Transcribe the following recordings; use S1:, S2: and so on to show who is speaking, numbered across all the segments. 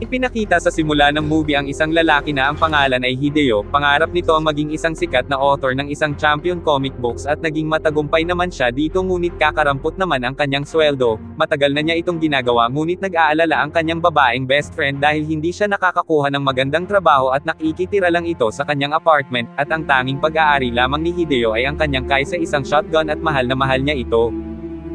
S1: Ipinakita sa simula ng movie ang isang lalaki na ang pangalan ay Hideo. Pangarap nito ang maging isang sikat na author ng isang champion comic books at naging matagumpay naman siya dito, ngunit kakarampot naman ang kanyang sweldo. Matagal na niya itong ginagawa, ngunit nag-aalala ang kanyang babaeng best friend dahil hindi siya nakakakuha ng magandang trabaho at nakikitira lang ito sa kanyang apartment, at ang tanging pag-aari lamang ni Hideo ay ang kanyang kaysa isang shotgun at mahal na mahal niya ito.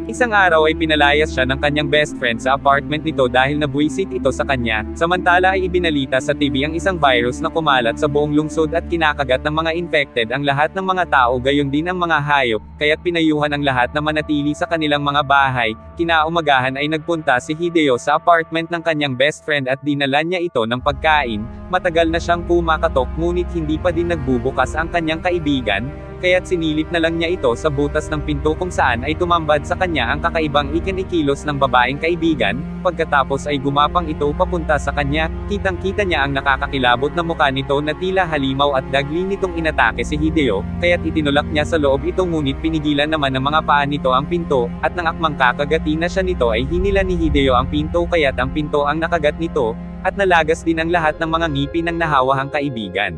S1: Isang araw ay pinalayas siya ng kanyang best friend sa apartment nito dahil nabwisit ito sa kanya. Samantala ay ibinalita sa TV ang isang virus na kumalat sa buong lungsod at kinakagat ng mga infected ang lahat ng mga tao, gayon din ang mga hayop, kaya't pinayuhan ang lahat na manatili sa kanilang mga bahay. Kinaumagahan ay nagpunta si Hideo sa apartment ng kanyang best friend at dinala niya ito ng pagkain. Matagal na siyang kumakatok ngunit hindi pa din nagbubukas ang kanyang kaibigan, kaya't sinilip na lang niya ito sa butas ng pinto kung saan ay tumambad sa kanya ang kakaibang ikinikilos ng babaeng kaibigan. Pagkatapos ay gumapang ito papunta sa kanya, kitang-kita niya ang nakakakilabot na mukha nito na tila halimaw at dagli nitong inatake si Hideo, kaya't itinulak niya sa loob ito, ngunit pinigilan naman ng mga paa nito ang pinto, at nang akmang kakagati na siya nito ay hinila ni Hideo ang pinto, kaya't ang pinto ang nakagat nito, at nalagas din ang lahat ng mga ngipin ng nahawahang kaibigan.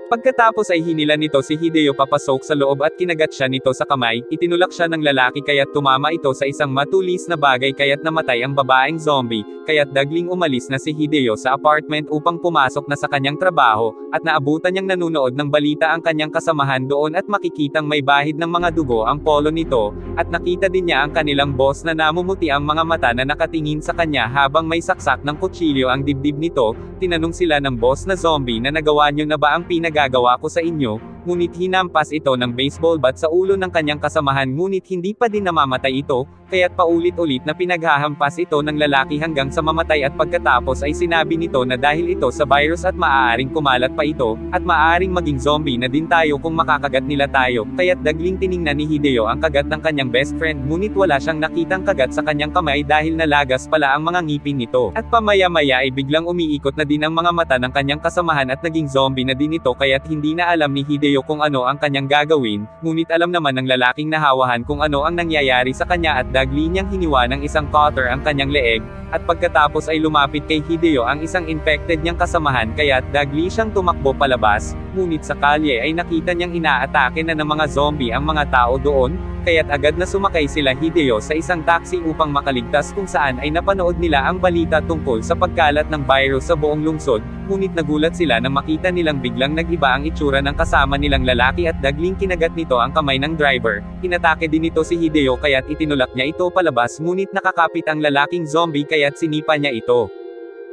S1: Pagkatapos ay hinila nito si Hideo papasok sa loob at kinagat siya nito sa kamay. Itinulak siya ng lalaki kaya't tumama ito sa isang matulis na bagay kaya't namatay ang babaeng zombie, kaya't dagling umalis na si Hideo sa apartment upang pumasok na sa kanyang trabaho, at naabutan niyang nanunood ng balita ang kanyang kasamahan doon at makikitang may bahid ng mga dugo ang polo nito, at nakita din niya ang kanilang boss na namumuti ang mga mata na nakatingin sa kanya habang may saksak ng kutsilyo ang dibdib nito. Tinanong sila ng boss na zombie na nagawa niyo na ba ang pinagagawa ko sa inyo, ngunit hinampas ito ng baseball bat sa ulo ng kanyang kasamahan, ngunit hindi pa din namamatay ito, kaya't paulit-ulit na pinaghahampas ito ng lalaki hanggang sa mamatay, at pagkatapos ay sinabi nito na dahil ito sa virus at maaaring kumalat pa ito, at maaaring maging zombie na din tayo kung makakagat nila tayo, kaya't dagling tiningnan ni Hideo ang kagat ng kanyang best friend, ngunit wala siyang nakitang kagat sa kanyang kamay dahil nalagas pala ang mga ngipin nito, at pamaya-maya ay biglang umiikot na din ang mga mata ng kanyang kasamahan at naging zombie na din ito, kaya't hindi na alam ni Hideo kung ano ang kanyang gagawin, ngunit alam naman ng lalaking nahawahan kung ano ang nangyayari sa kanya, at dagli niyang hiniwa ng isang cutter ang kanyang leeg, at pagkatapos ay lumapit kay Hideo ang isang infected niyang kasamahan, kaya't dagli siyang tumakbo palabas, ngunit sa kalye ay nakita niyang inaatake na ng mga zombie ang mga tao doon, kaya't agad na sumakay sila Hideo sa isang taxi upang makaligtas, kung saan ay napanood nila ang balita tungkol sa pagkalat ng virus sa buong lungsod, ngunit nagulat sila nang makita nilang biglang nag-iba ang itsura ng kasama nilang lalaki at dagling kinagat nito ang kamay ng driver. Inatake din ito si Hideo kaya't itinulak niya ito palabas, ngunit nakakapit ang lalaking zombie kaya't sinipa niya ito.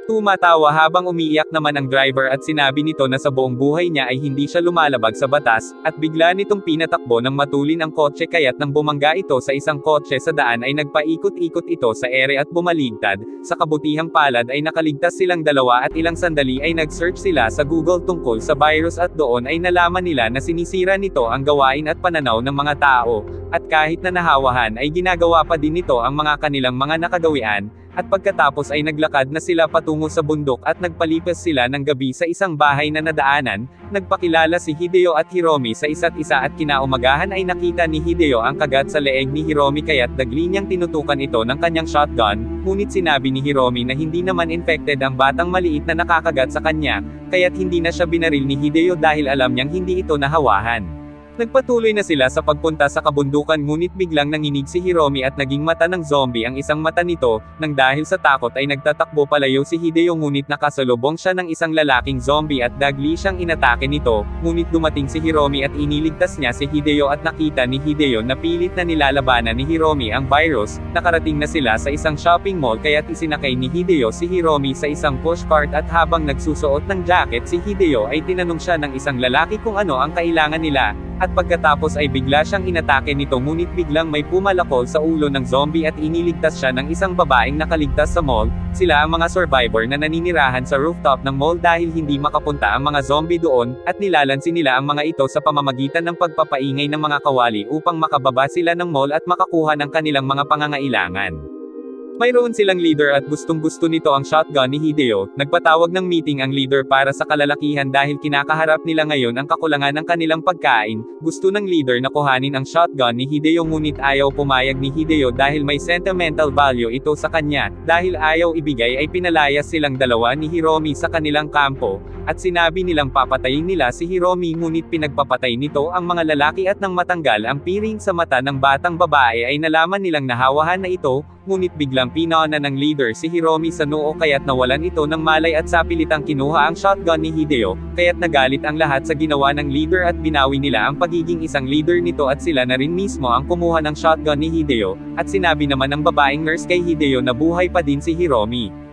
S1: Tumatawa habang umiiyak naman ang driver at sinabi nito na sa buong buhay niya ay hindi siya lumalabag sa batas, at bigla nitong pinatakbo ng matulin ang kotse, kaya't nang bumangga ito sa isang kotse sa daan ay nagpaikot-ikot ito sa ere at bumaligtad. Sa kabutihang palad ay nakaligtas silang dalawa at ilang sandali ay nag-search sila sa Google tungkol sa virus at doon ay nalaman nila na sinisira nito ang gawain at pananaw ng mga tao, at kahit na nahawahan ay ginagawa pa din nito ang mga kanilang mga nakagawian. At pagkatapos ay naglakad na sila patungo sa bundok at nagpalipas sila ng gabi sa isang bahay na nadaanan. Nagpakilala si Hideo at Hiromi sa isa't isa at kinaumagahan ay nakita ni Hideo ang kagat sa leeg ni Hiromi kaya't dagli niyang tinutukan ito ng kanyang shotgun, ngunit sinabi ni Hiromi na hindi naman infected ang batang maliit na nakakagat sa kanya, kaya't hindi na siya binaril ni Hideo dahil alam niyang hindi ito nahawahan. Nagpatuloy na sila sa pagpunta sa kabundukan, ngunit biglang nanginig si Hiromi at naging mata ng zombie ang isang mata nito, nang dahil sa takot ay nagtatakbo palayo si Hideo, ngunit nakasalubong siya ng isang lalaking zombie at dagli siyang inatake nito, ngunit dumating si Hiromi at iniligtas niya si Hideo at nakita ni Hideo na pilit na nilalabanan ni Hiromi ang virus. Nakarating na sila sa isang shopping mall kaya't isinakay ni Hideo si Hiromi sa isang pushcart at habang nagsusuot ng jacket si Hideo ay tinanong siya ng isang lalaki kung ano ang kailangan nila. At pagkatapos ay bigla siyang inatake nito, ngunit biglang may pumalakol sa ulo ng zombie at iniligtas siya ng isang babaeng nakaligtas sa mall. Sila ang mga survivor na naninirahan sa rooftop ng mall dahil hindi makapunta ang mga zombie doon, at nilalansin nila ang mga ito sa pamamagitan ng pagpapaingay ng mga kawali upang makababa sila ng mall at makakuha ng kanilang mga pangangailangan. Mayroon silang leader at gustong-gusto nito ang shotgun ni Hideo. Nagpatawag ng meeting ang leader para sa kalalakihan dahil kinakaharap nila ngayon ang kakulangan ng kanilang pagkain. Gusto ng leader na kuhanin ang shotgun ni Hideo ngunit ayaw pumayag ni Hideo dahil may sentimental value ito sa kanya. Dahil ayaw ibigay ay pinalayas silang dalawa ni Hiromi sa kanilang kampo, at sinabi nilang papatayin nila si Hiromi ngunit pinagpapatay nito ang mga lalaki at nang matanggal ang piring sa mata ng batang babae ay nalaman nilang nahawahan na ito, ngunit biglang pinauna ng leader si Hiromi sa noo kaya't nawalan ito ng malay at sa pilitang kinuha ang shotgun ni Hideo, kaya't nagalit ang lahat sa ginawa ng leader at binawi nila ang pagiging isang leader nito at sila na rin mismo ang kumuha ng shotgun ni Hideo, at sinabi naman ng babaeng nurse kay Hideo na buhay pa din si Hiromi.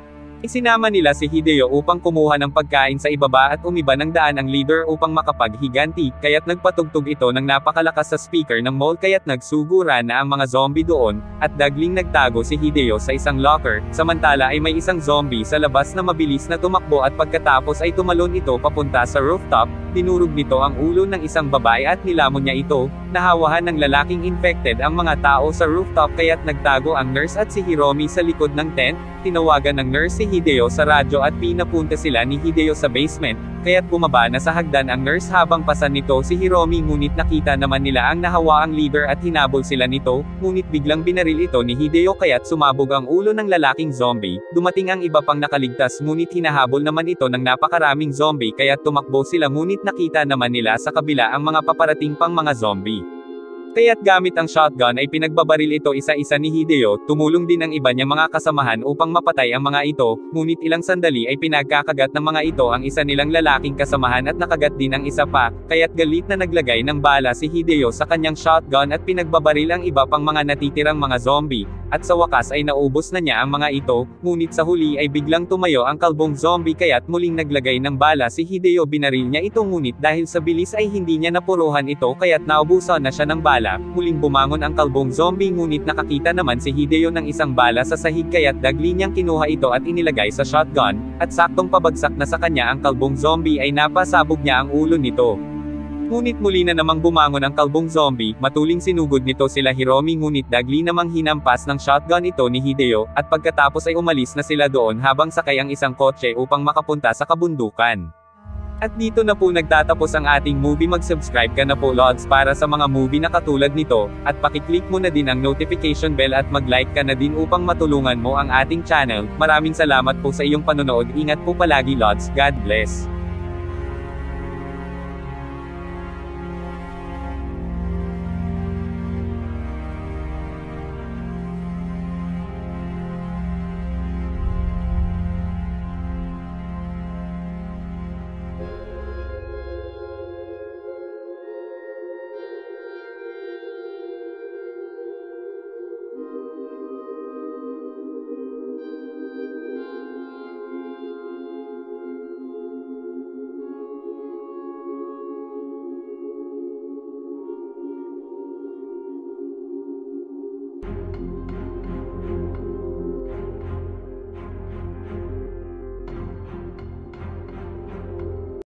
S1: Isinama nila si Hideo upang kumuha ng pagkain sa ibaba at umiba ng daan ang leader upang makapaghiganti, kaya't nagpatugtog ito ng napakalakas sa speaker ng mall kaya't nagsugura na ang mga zombie doon, at dagling nagtago si Hideo sa isang locker, samantala ay may isang zombie sa labas na mabilis na tumakbo at pagkatapos ay tumalon ito papunta sa rooftop, dinurog nito ang ulo ng isang babae at nilamon niya ito, nahawahan ng lalaking infected ang mga tao sa rooftop kaya't nagtago ang nurse at si Hiromi sa likod ng tent, tinawagan ng nurse si Hideo sa radyo at pinapunta sila ni Hideo sa basement, kaya't bumaba na sa hagdan ang nurse habang pasan nito si Hiromi ngunit nakita naman nila ang nahawaang leader at hinabol sila nito, ngunit biglang binaril ito ni Hideo kaya't sumabog ang ulo ng lalaking zombie, dumating ang iba pang nakaligtas ngunit hinahabol naman ito ng napakaraming zombie kaya't tumakbo sila ngunit nakita naman nila sa kabila ang mga paparating pang mga zombie. Kaya't gamit ang shotgun ay pinagbabaril ito isa-isa ni Hideo, tumulong din ang iba niyang mga kasamahan upang mapatay ang mga ito, ngunit ilang sandali ay pinagkakagat ng mga ito ang isa nilang lalaking kasamahan at nakagat din ang isa pa, kaya't galit na naglagay ng bala si Hideo sa kanyang shotgun at pinagbabaril ang iba pang mga natitirang mga zombie, at sa wakas ay naubos na niya ang mga ito, ngunit sa huli ay biglang tumayo ang kalbong zombie kaya't muling naglagay ng bala si Hideo binaril niya ito ngunit dahil sa bilis ay hindi niya napuruhan ito kaya't naubusan na siya ng bala. Muling bumangon ang kalbong zombie ngunit nakakita naman si Hideo ng isang bala sa sahig kaya't dagli niyang kinuha ito at inilagay sa shotgun, at saktong pabagsak na sa kanya ang kalbong zombie ay napasabog niya ang ulo nito. Ngunit muli na namang bumangon ang kalbong zombie, matuling sinugod nito sila Hiromi ngunit dagli namang hinampas ng shotgun ito ni Hideo, at pagkatapos ay umalis na sila doon habang sakay ang isang kotse upang makapunta sa kabundukan. At dito na po nagtatapos ang ating movie. Mag-subscribe ka na po Lods para sa mga movie na katulad nito, at pakiclick mo na din ang notification bell at mag-like ka na din upang matulungan mo ang ating channel. Maraming salamat po sa iyong panonood. Ingat po palagi Lods. God bless.